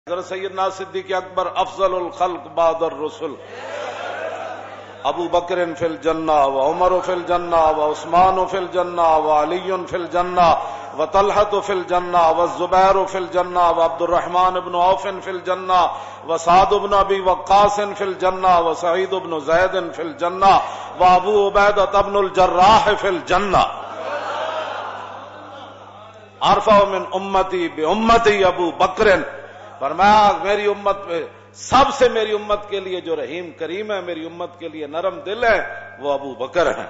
حضرت سیدنا صدیق اکبر افضل الخلق بعد الرسل، ابو بکر فی الجنہ و عمر فی الجنہ و عثمان فی الجنہ و علی فی الجنہ و طلحۃ فی الجنہ و الزبیر فی الجنہ و عبد الرحمن بن عوف فی الجنہ و سعد بن ابی وقاص فی الجنہ و سعید بن زید فی الجنہ و ابو عبیدہ بن الجراح فی الجنہ۔ ارفع من امتی بامتی ابو بکر، فرمایا میری امت پہ سب سے میری امت کے لیے جو رحیم کریم ہے، میری امت کے لیے نرم دل ہے، وہ ابو بکر ہیں۔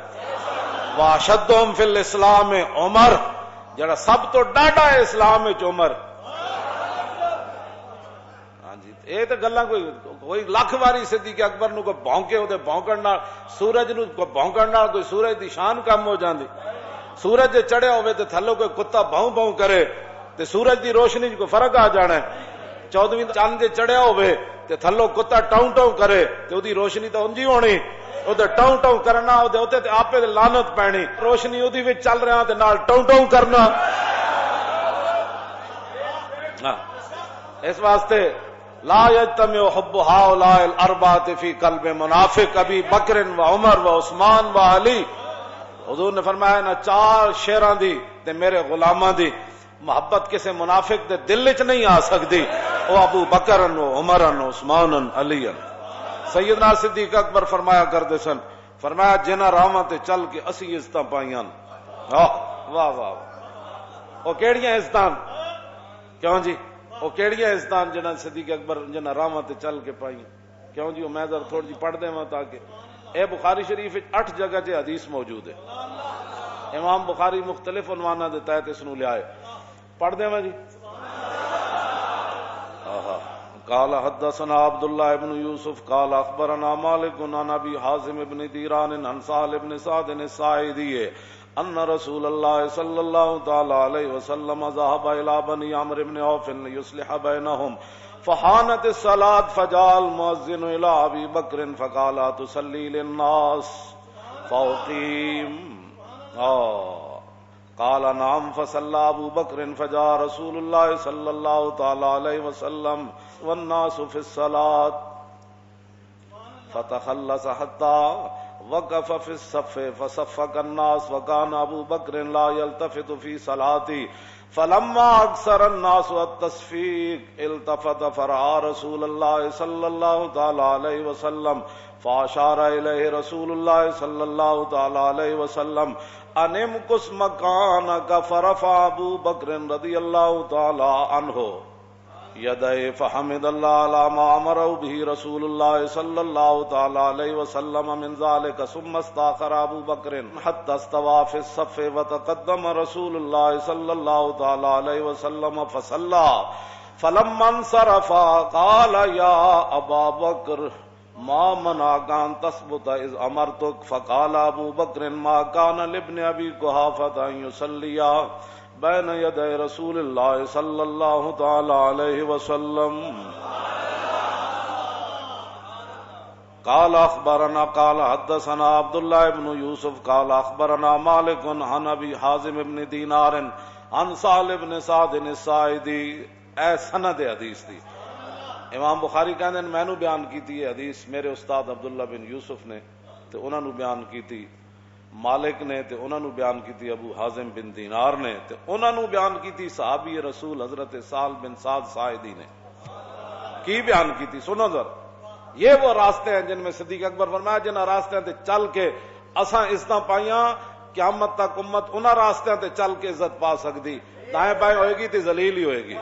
واشدہم فی الاسلام عمر، جڑا سب تو ڈاڈا ہے اسلام وچ عمر۔ ہاں جی، یہ تو گلاں کوئی لاکھ واری صدیق اکبر نو کوئی بھونکے او دے بھونکن نال، سورج نو کوئی بھونکن نال کوئی سورج دی شان کم ہو جاندی۔ سورج جے چڑھیا ہوئے تے تھلوں کوئی کتا بھوں بھوں کرے تے سورج دی روشنی کو فرق آ جانا ہے۔ 14ویں چاند جے چڑھیا ہوئے تے تھلوں کتا ٹاؤں ٹاؤں کرے تے اودی روشنی تو اونجی ہونی، او تے ٹاؤں ٹاؤں کرنا، او دے اوتے تے آپے تے لعنت پینی، روشنی اودی وچ چل رہا تے نال ٹاؤں ٹاؤں کرنا۔ اس واسطے لا یجتمع حب هؤلاء الاربعۃ فی قلب منافق ابی بکر و عمر و عثمان و علی۔ حضور نے فرمایا نا چار شیراں دی تے میرے غلاماں دی محبت کسے منافق دے دل وچ نہیں آ سکتی، او ابو بکر و عمر و عثمان و علی۔ سیدنا صدیق اکبر فرمایا کرتے سن، فرمایا جنہاں راواں تے چل کے اسی عزتاں پائیاں۔ واہ واہ واہ، او کیڑیاں عزتاں؟ کیوں جی او کیڑیاں عزتاں جنہاں صدیق اکبر جنہاں راواں تے چل کے پائیاں؟ کیوں جی میں ذرا تھوڑی جی پڑھ دیواں تاکہ اے بخاری شریف 8 جگہ تے حدیث موجود ہے۔ امام بخاری مختلف عنواناں دے تحت اس نو لے آئے، پڑھ دیواں جی۔ قال حدثنا عبد الله بن يوسف قال اخبرنا مالك عن ابي حازم بن ديران عن سهل بن سعد الساعدي ان رسول الله صلى الله تعالى عليه وسلم ذهب الى بني عمرو بن عوف ليصلح بينهم فحانت الصلاة فجاء المؤذن الى ابي بكر فقال تصلي للناس فاقيم قال نعم فصلى ابو بكر فجاء رسول الله صلى الله تعالى عليه وسلم والناس في الصلاة فتخلص حتى وقف في الصف فصفق الناس وكان ابو بكر لا يلتفت في صلاته فلما اكثر الناس التصفيق التفت فرأى رسول الله صلى الله تعالى عليه وسلم فاشار اليه رسول الله صلى الله تعالى عليه وسلم ان امكث مكانك فرفع ابو بكر رضي الله تعالى عنه يديه فحمد الله على ما امره به رسول الله صلى الله تعالى عليه وسلم من ذلك ثم استاخر ابو بكر حتى استوى في الصف وتقدم رسول الله صلى الله تعالى عليه وسلم فصلى فلما انصرف قال يا ابا بكر ما منعك ان تثبت اذ امرتك فقال ابو بكر ما كان لابن ابي قحافة ان يصلي بين يدي رسول الله صلى الله تعالى عليه وسلم۔ قال اخبرنا قال حدثنا عبد الله بن يوسف قال اخبرنا مالك عن ابي حازم بن دينار عن سهل بن سعد الساعدي۔ اے سند حدیث دی امام بخاری کہندے میں نو بیان کیتی ہے حدیث میرے استاد عبداللہ بن یوسف نے تے انہاں نو بیان کیتی مالک نے تے انہاں نو بیان کیتی ابو حازم بن دینار نے تے انہاں نو بیان کیتی صحابی رسول حضرت سہل بن سعد ساعدی نے۔ کی بیان کیتی سنو ذرا، یہ وہ راستے ہیں جن میں صدیق اکبر فرمایا جنہاں راستیاں تے چل کے اساں عزتاں پائیاں، قیامت تک امت انہاں راستیاں تے چل کے عزت پا سکتی، دائیں بائیں ہوئے گی تے ذلیل ہی ہوئے گی۔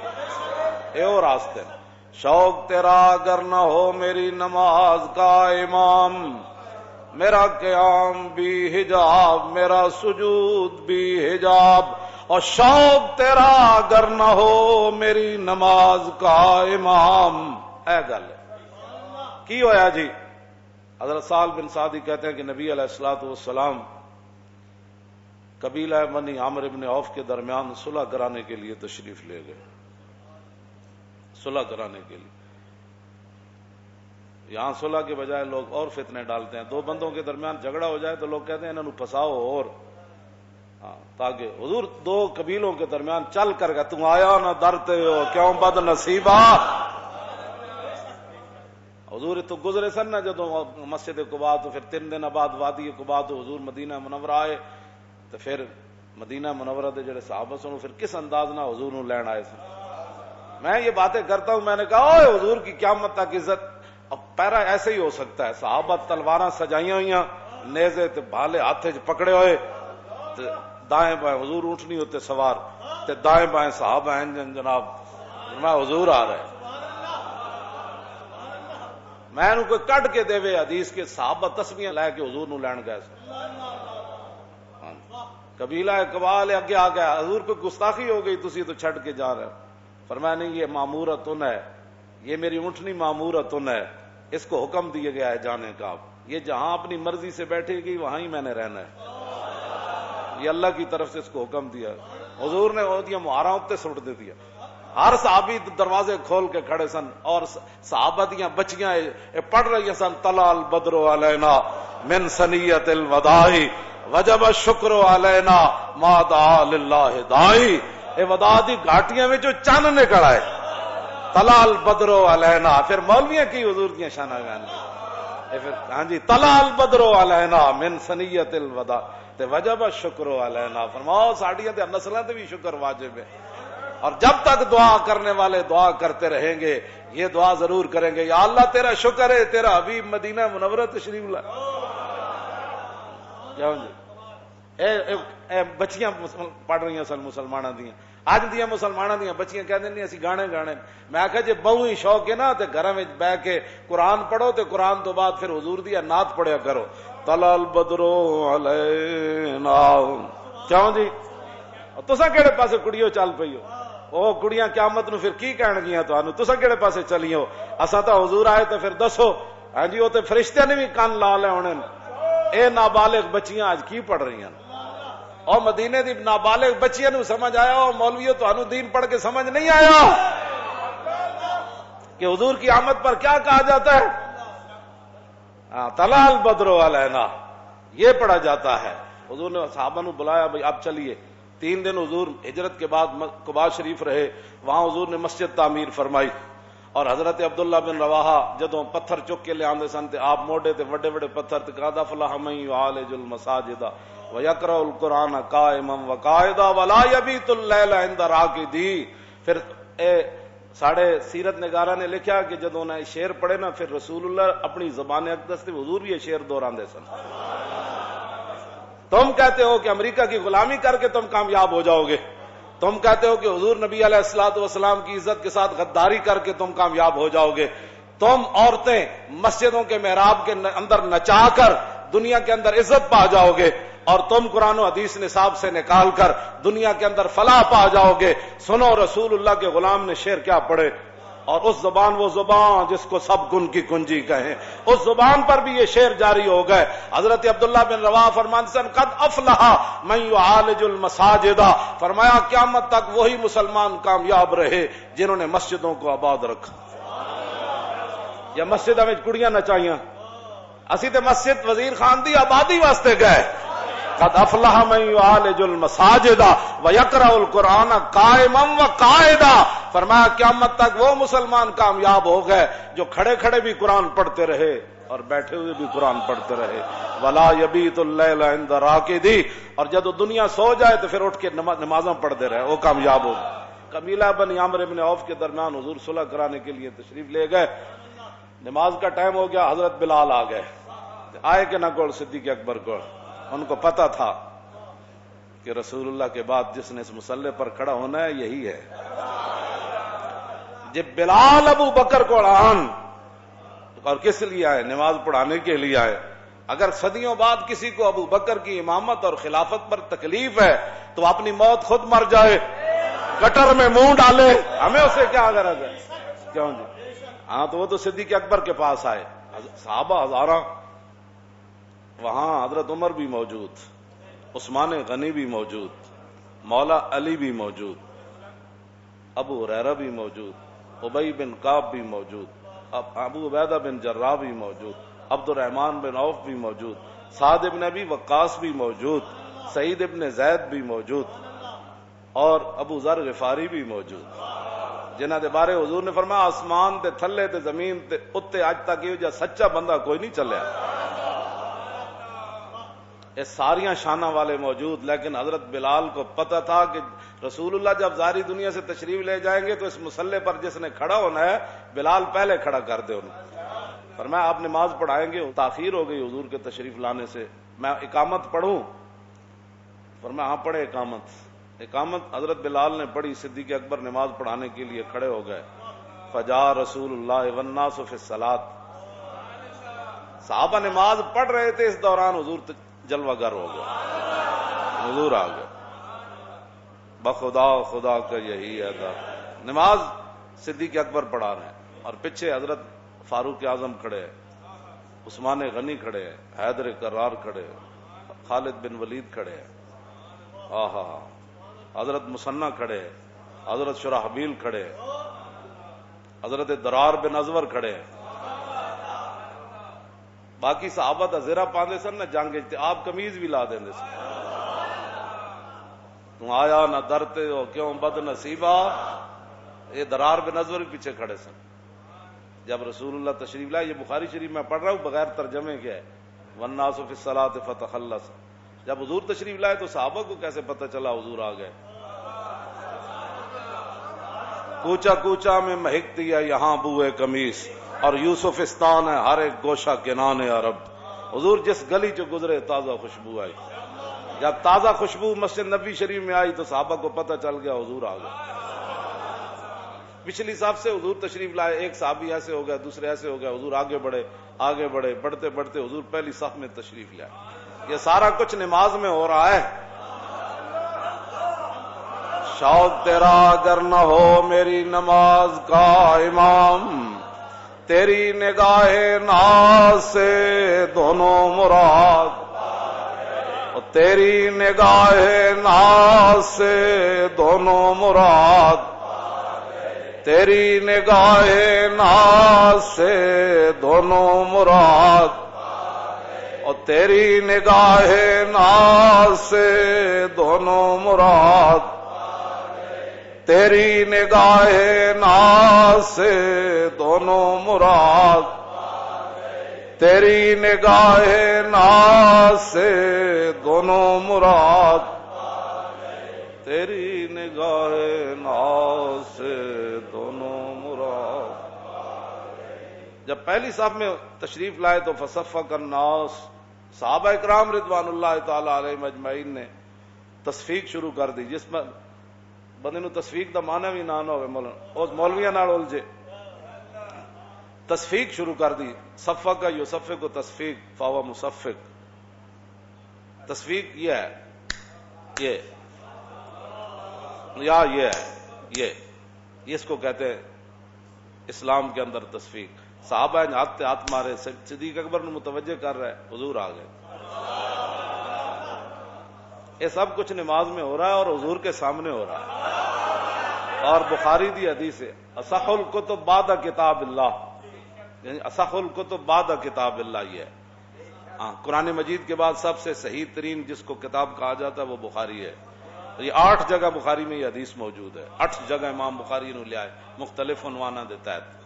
یہ وہ راستے ہیں۔ شوق تیرا اگر نہ ہو میری نماز کا امام، میرا قیام بھی حجاب میرا سجود بھی حجاب، اور شوق تیرا اگر نہ ہو میری نماز کا امام۔ اے گل کی ہویا جی؟ حضرت سہل بن سعدی کہتے ہیں کہ نبی علیہ الصلوۃ والسلام قبیلہ بنی عمرو بن عوف کے درمیان صلح کرانے کے لیے تشریف لے گئے، صلح کرانے کے لیے۔ یہاں صلح کے بجائے لوگ اور فتنے ڈالتے ہیں، دو بندوں کے درمیان جھگڑا ہو جائے تو لوگ کہتے ہیں انہوں پھنساؤ، اور تاکہ حضور دو قبیلوں کے درمیان چل کر گیا، تم آیا نہ ڈرتے ہو کیوں بد نصیبہ، حضور تو گزرے سن نہ جدوں مسجد قباء تو پھر 3 دن بعد وادی قباء تو حضور مدینہ منورہ آئے تو پھر مدینہ منورہ دے جڑے صحابہ سن پھر کس انداز نہ حضور نو لین آئے سن. میں یہ باتیں کرتا ہوں، میں نے کہا اوے حضور کی قیامت تک عزت اب پیرا ایسے ہی ہو سکتا ہے. صحابہ تلواراں سجائیاں ہوئیاں، نیزے تے بھالے ہاتھ وچ پکڑے ہوئے، دائیں بائیں حضور اونٹنی ہوتے سوار تے دائیں بائیں صحابہ ہیں جناب. میں حضور آ رہا ہے، میں کوئی کٹ کے دے حدیث کے صحابہ تسبیحاں لے کے حضور نو لین گئے. قبیلہ اقبال اگے آ گیا، حضور کو گستاخی ہو گئی، تسی تو چھڈ کے جا رہے. فرمایا نہیں، یہ مامورتن ہے، یہ میری اونٹنی مامورتن ہے، اس کو حکم دیا گیا ہے جانے کا. یہ جہاں اپنی مرضی سے بیٹھے گی وہاں ہی میں نے رہنا ہے، یہ اللہ کی طرف سے اس کو حکم دیا. حضور نے وہ دیا مہاراں اتنے سٹ دے دیا. ہر صحابی دروازے کھول کے کھڑے سن اور صحابہ دیاں بچیاں پڑھ رہی سن طلع البدر علینا من ثنیۃ الوداع وجب الشکر علینا ما دعا للہ داعی. اے وداع دی گھاٹیاں وچوں چن نکل آئے، طلع البدر علینا. پھر مولویاں کی حضور دیاں شاناں بیان پھر ہاں جی طلع البدر علینا من ثنیۃ الوداع تے وجب الشکر علینا. فرماؤ ساڈیاں تے نسلاں تے بھی شکر واجب ہے. اور جب تک دعا کرنے والے دعا کرتے رہیں گے، یہ دعا ضرور کریں گے، یا اللہ تیرا شکر ہے تیرا حبیب مدینہ منورہ تشریف لائے. جاؤ جی اے بچیاں پڑھ رہی سن مسلمانوں دیاں، اج دیاں مسلمانوں دیاں بچیاں کہندے نہیں اسی گانے گانے. میں آکھیا جے بہو ہی شوق ہے نا تے گھراں وچ بیٹھ کے قرآن پڑھو تے قرآن تو بعد پھر حضور دی نعت پڑھیا کرو. طلع البدر علینا. کیوں جی تساں کہڑے پاسے کڑیو چل پئی ہو؟ او کڑیاں قیامت نو پھر کی کہن گیاں تانوں؟ تساں کہڑے پاسے چلی ہو؟ اساں تا حضور آئے تے پھر دسو. ہاں جی وہ تے فرشتیاں نے بھی کان لا لے ہونے. اے نابالغ بچیاں اج کی پڑھ رہی ہیں؟ اور مدینے دی نابالغ بچیاں نو سمجھ آیا؟ اور مولویوں تانوں دین پڑھ کے سمجھ نہیں آیا کہ حضور کی آمد پر کیا کہا جاتا ہے؟ طلع البدر علینا یہ پڑھا جاتا ہے. حضور نے صحابہ نو بلایا، بھائی آپ چلیے. 3 دن حضور ہجرت کے بعد قباء شریف رہے، وہاں حضور نے مسجد تعمیر فرمائی. اور حضرت عبداللہ بن رواحہ جدوں پتھر چک کے لے آندے سن تے آپ موڈے تے وڈے وڈے پتھر تے قد افلح من یعالج المساجد ویقرأ القرآن قائما وقاعدا ولا یبیت اللیل عند راقدی. پھر ساڑھے سیرت نگارہ نے لکھا کہ جدوں نے شعر پڑھے نا پھر رسول اللہ اپنی زبان اقدس سے حضور بھی یہ شعر دہراندے سن. تم کہتے ہو کہ امریکہ کی غلامی کر کے تم کامیاب ہو جاؤ گے، تم کہتے ہو کہ حضور نبی علیہ الصلوۃ والسلام کی عزت کے ساتھ غداری کر کے تم کامیاب ہو جاؤ گے، تم عورتیں مسجدوں کے محراب کے اندر نچا کر دنیا کے اندر عزت پا جاؤ گے، اور تم قرآن و حدیث نصاب سے نکال کر دنیا کے اندر فلاح پا جاؤ گے. سنو رسول اللہ کے غلام نے شعر کیا پڑھے، اور اس زبان وہ زبان جس کو سب گن کی کنجی کہیں، اس زبان پر بھی یہ شعر جاری ہو گئے. حضرت عبداللہ بن رواحہ فرماتے ہیں قد افلح من یعالج المساجد. فرمایا قیامت تک وہی مسلمان کامیاب رہے جنہوں نے مسجدوں کو آباد رکھا. یا مسجدوں میں کڑیاں نچائیاں، اسی تے مسجد وزیر خان دی آبادی واسطے گئے. قد افلح من یعالج المساجد ویقرأ القرآن قائما وقاعدا. فرمایا قیامت تک وہ مسلمان کامیاب ہو گئے جو کھڑے کھڑے بھی قرآن پڑھتے رہے اور بیٹھے ہوئے بھی قرآن پڑھتے رہے. ولا یبیت اللیل عند راقدی. اور جب دنیا سو جائے تو پھر اٹھ کے نمازاں پڑھتے رہے، وہ کامیاب ہو گئے. قبیلہ بن عامر بن عوف کے درمیان حضور صلح کرانے کے لیے تشریف لے گئے. نماز کا ٹائم ہو گیا، حضرت بلال آ گئے. آئے کہ نہ کول صدیق اکبر کو. ان کو پتا تھا کہ رسول اللہ کے بعد جس نے اس مسلح پر کھڑا ہونا ہے یہی ہے. جب بلال ابو بکر کو آن، اور کس لیے آئے؟ نماز پڑھانے کے لیے آئے. اگر صدیوں بعد کسی کو ابو بکر کی امامت اور خلافت پر تکلیف ہے تو اپنی موت خود مر جائے، گٹر میں منہ ڈالے، ہمیں اسے کیا غرض ہے؟ کیوں جی؟ ہاں تو وہ تو صدیق اکبر کے پاس آئے، صحابہ ہزاراں، وہاں حضرت عمر بھی موجود، عثمان غنی بھی موجود، مولا علی بھی موجود، ابو ہریرہ بھی موجود، ابی بن کعب بھی موجود، ابو عبیدہ بن جراح بھی موجود، عبد الرحمن بن عوف بھی موجود، سعد بن ابی وقاص بھی موجود، سعید بن زید بھی موجود، اور ابو ذر غفاری بھی موجود. جنہاں دے بارے حضور نے فرمایا آسمان تے تھلے تے زمین تے اتے اج تک یہ جا سچا بندہ کوئی نہیں چلیا. یہ ساریاں شانہ والے موجود، لیکن حضرت بلال کو پتہ تھا کہ رسول اللہ جب ظاہری دنیا سے تشریف لے جائیں گے تو اس مسلح پر جس نے کھڑا ہونا ہے بلال پہلے کھڑا کر دے انہیں. فرمایا آپ نماز پڑھائیں گے؟ تاخیر ہو گئی حضور کے تشریف لانے سے، میں اقامت پڑھوں؟ فرمایا ہاں پڑھے اقامت. اقامت حضرت بلال نے پڑھی، صدیق اکبر نماز پڑھانے کے لیے کھڑے ہو گئے. فجاء رسول اللہ والناس فی الصلاۃ. صحابہ نماز پڑھ رہے تھے، اس دوران حضور جلوہ گر ہو گئے، حضور آ گئے. بخدا خدا کا یہی ادا. نماز صدیق اکبر پڑھا رہے ہیں اور پیچھے حضرت فاروق اعظم کھڑے ہیں، عثمان غنی کھڑے ہیں، حیدر کرار کھڑے ہیں، خالد بن ولید کھڑے ہیں، حضرت مسنہ کھڑے ہیں، حضرت شرحبیل کھڑے ہیں، حضرت درار بن ازور کھڑے ہیں. باقی صحابہ دا زیرہ پاندے سن نہ جنگ تے آپ قمیض بھی لا دیندے سن. تم آیا نہ ڈرتے ہو کیوں بد نصیبہ. یہ درار بن ازور بھی پیچھے کھڑے سن. جب رسول اللہ تشریف لائے، یہ بخاری شریف میں پڑھ رہا ہوں بغیر ترجمے کے ہے، والناس فی الصلاۃ فتخلص. جب حضور تشریف لائے تو صحابہ کو کیسے پتہ چلا حضور آ گئے؟ کوچا کوچا میں مہکتی ہے یہاں بوئے قمیص، اور یوسفستان ہے ہر ایک گوشہ کنان عرب. حضور جس گلی جو گزرے تازہ خوشبو آئی. جب تازہ خوشبو مسجد نبی شریف میں آئی تو صحابہ کو پتہ چل گیا حضور آ گئے. پچھلی صاحب سے حضور تشریف لائے، ایک صحابی ایسے ہو گیا، دوسرے ایسے ہو گیا، حضور آگے بڑھے آگے بڑھے، بڑھتے بڑھتے حضور پہلی صف میں تشریف لائے. یہ سارا کچھ نماز میں ہو رہا ہے. شوق تیرا اگر نہ ہو میری نماز کا امام، تیری نگاہ ناز سے دونوں مراد، تیری نگاہ ناز سے دونوں مراد، تیری نگاہ ناز سے دونوں مراد، اور تیری نگاہ ناز سے دونوں مراد، تیری نگاہ ناز سے دونوں مراد، تیری نگاہ ناز سے دونوں مراد، تیری نگاہ ناز سے دونوں مراد. جب پہلی صف میں تشریف لائے تو فصفق الناس، صحابہ اکرام رضوان اللہ تعالی علیہم اجمعین نے تصفیق شروع کر دی. جس میں بندے نو تصفیق دا معنی بھی نہ ہوئے اس مولویاں نال الجھے، تصفیق شروع کر دی. صفق کا یصفق کو تصفیق فاو مصفق. تصفیق یہ ہے، یہ یا یہ ہے، یہ اس کو کہتے ہیں اسلام کے اندر تصفیق. صحابہ نے ہاتھ مارے، صدیق اکبر نے متوجہ کر رہا ہے حضور آ گئے. یہ سب کچھ نماز میں ہو رہا ہے اور حضور کے سامنے ہو رہا ہے. اور بخاری دی حدیث ہے اصح الکتب بعد کتاب اللہ، یعنی اصح الکتب بعد کتاب اللہ. یہ ہے قرآن مجید کے بعد سب سے صحیح ترین جس کو کتاب کہا جاتا ہے وہ بخاری ہے. یہ 8 جگہ بخاری میں یہ حدیث موجود ہے. 8 جگہ امام بخاری نے لیا ہے مختلف عنوانہ دے تحت.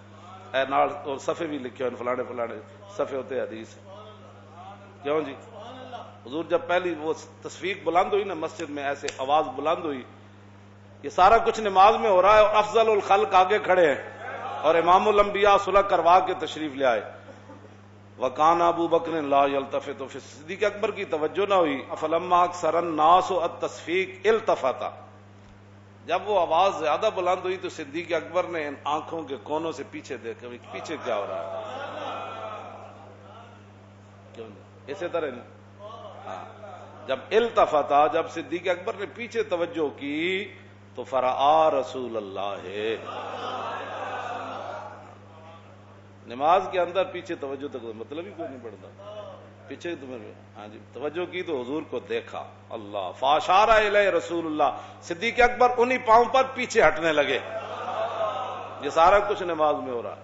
نال اور صفحے بھی لکھے ہوئے فلانے فلانے صفحے ہوتے حدیث. کیوں جی؟ حضور جب پہلی وہ تصفیق بلند ہوئی نا مسجد میں، ایسے آواز بلند ہوئی، یہ سارا کچھ نماز میں ہو رہا ہے اور افضل الخلق آگے کھڑے ہیں اور امام الانبیاء صلح کروا کے تشریف لے آئے. وکان ابو بکر لا یلتفت. صدیق اکبر کی توجہ نہ ہوئی. فلما اکثر الناس التصفیق التفت. جب وہ آواز زیادہ بلند ہوئی تو صدیق اکبر نے ان آنکھوں کے کونوں سے پیچھے دیکھا پیچھے کیا ہو رہا ہے. اسی طرح جب التفتا، جب صدیق اکبر نے پیچھے توجہ کی تو فرآ رسول اللہ. نماز کے اندر پیچھے توجہ تک مطلب ہی کوئی نہیں پڑتا. پیچھے ہاں جی توجہ کی تو حضور کو دیکھا. اللہ فاشار الیہ رسول اللہ. صدیق اکبر انہی پاؤں پر پیچھے ہٹنے لگے. یہ سارا کچھ نماز میں ہو رہا ہے.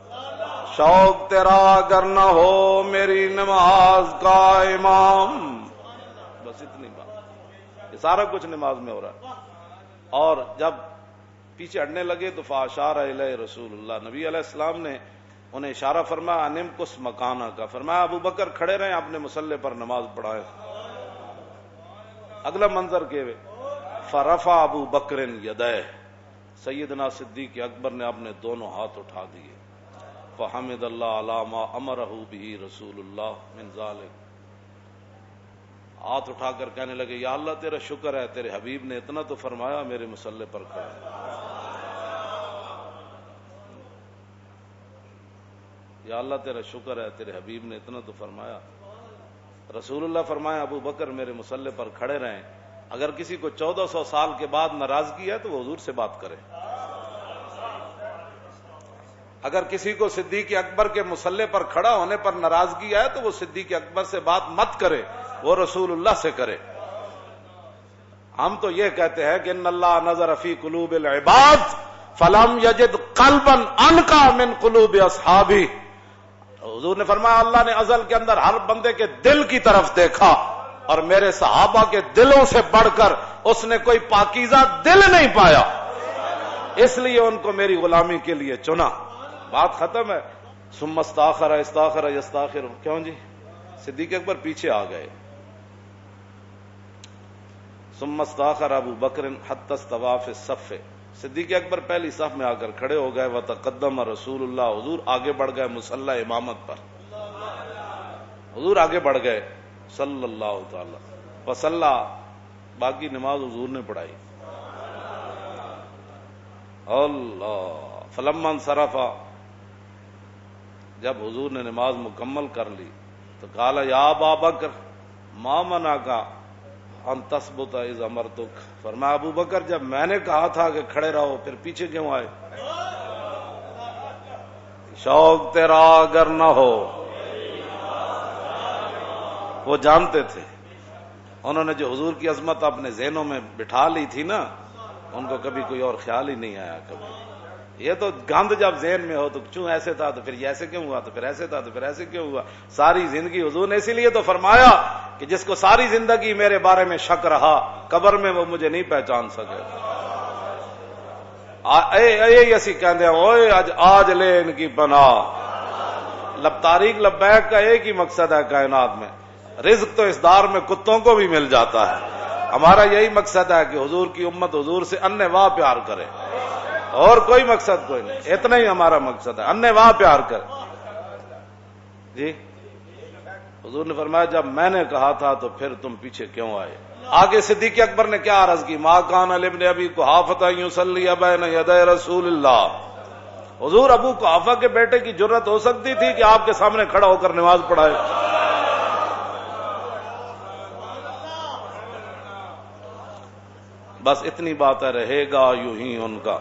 شوق تیرا اگر نہ ہو میری نماز کا امام، بس اتنی بات. یہ سارا کچھ نماز میں ہو رہا ہے. اور جب پیچھے ہٹنے لگے تو فاشار الیہ رسول اللہ، نبی علیہ السلام نے انہیں اشارہ فرمایا انم کس مکانہ کا، فرمایا ابو بکر کھڑے رہیں اپنے مصلی پر نماز پڑھائے. اگلا منظر کے فرفع ابو بکر یدیہ، سیدنا صدیق اکبر نے اپنے دونوں ہاتھ اٹھا دیے. فحمد اللہ علی ما امرہ بہ رسول اللہ من ذلک، ہاتھ اٹھا کر کہنے لگے یا اللہ تیرا شکر ہے، تیرے حبیب نے اتنا تو فرمایا میرے مصلی پر کھڑا. یا اللہ تیرا شکر ہے، تیرے حبیب نے اتنا تو فرمایا. رسول اللہ فرمایا ابو بکر میرے مصلی پر کھڑے رہیں، اگر کسی کو 1400 سال کے بعد ناراضگی ہے تو وہ حضور سے بات کرے. اگر کسی کو صدیق اکبر کے مصلی پر کھڑا ہونے پر ناراضگی ہے تو وہ صدیق اکبر سے بات مت کرے، وہ رسول اللہ سے کرے. ہم تو یہ کہتے ہیں کہ ان اللہ نظر فی قلوب العباد فلم یجد قلبا انقا من قلوب اصحابہ. حضور نے فرمایا اللہ نے ازل کے اندر ہر بندے کے دل کی طرف دیکھا اور میرے صحابہ کے دلوں سے بڑھ کر اس نے کوئی پاکیزہ دل نہیں پایا، اس لیے ان کو میری غلامی کے لیے چنا. بات ختم ہے. ثم استاخر استاخر یستاخر، کیوں جی؟ صدیق اکبر پیچھے آ گئے. ثم استاخر ابو بکر حتی استوى فی الصف، صدیق اکبر پہلی صف میں آ کر کھڑے ہو گئے. وتقدم رسول اللہ، حضور آگے بڑھ گئے مصلی امامت پر، حضور آگے بڑھ گئے صلی اللہ تعالی وصلی، باقی نماز حضور نے پڑھائی. اللہ فلما انصرف، جب حضور نے نماز مکمل کر لی تو قال یا ابا بکر ما منعک ان تثبت اذ امرتک، فرمایا ابو بکر جب میں نے کہا تھا کہ کھڑے رہو پھر پیچھے کیوں آئے؟ شوق تیرا اگر نہ ہو، وہ جانتے تھے، انہوں نے جو حضور کی عظمت اپنے ذہنوں میں بٹھا لی تھی نا، ان کو کبھی کوئی اور خیال ہی نہیں آیا. کبھی یہ تو گند جب ذہن میں ہو تو کیوں ایسے تھا تو پھر یہ ایسے کیوں ہوا، تو پھر ایسے تھا تو پھر ایسے کیوں ہوا. ساری زندگی حضور نے اسی لیے تو فرمایا کہ جس کو ساری زندگی میرے بارے میں شک رہا قبر میں وہ مجھے نہیں پہچان سکے. اسی کہندے اوئے آج لے ان کی پناہ. تاریخ لبیک کا ایک ہی مقصد ہے کائنات میں، رزق تو اس دار میں کتوں کو بھی مل جاتا ہے. ہمارا یہی مقصد ہے کہ حضور کی امت حضور سے انے واہ پیار کرے، اور کوئی مقصد کوئی نہیں، اتنا ہی ہمارا مقصد ہے، انے واہ پیار کر. جی حضور نے فرمایا جب میں نے کہا تھا تو پھر تم پیچھے کیوں آئے؟ آگے صدیق اکبر نے کیا عرض کی؟ ما کان لابن ابی قحافہ یصلی بین یدی رسول اللہ. حضور ابو قحافہ کے بیٹے کی جرت ہو سکتی تھی کہ آپ کے سامنے کھڑا ہو کر نماز پڑھائے؟ بس اتنی بات ہے، رہے گا یوں ہی ان کا.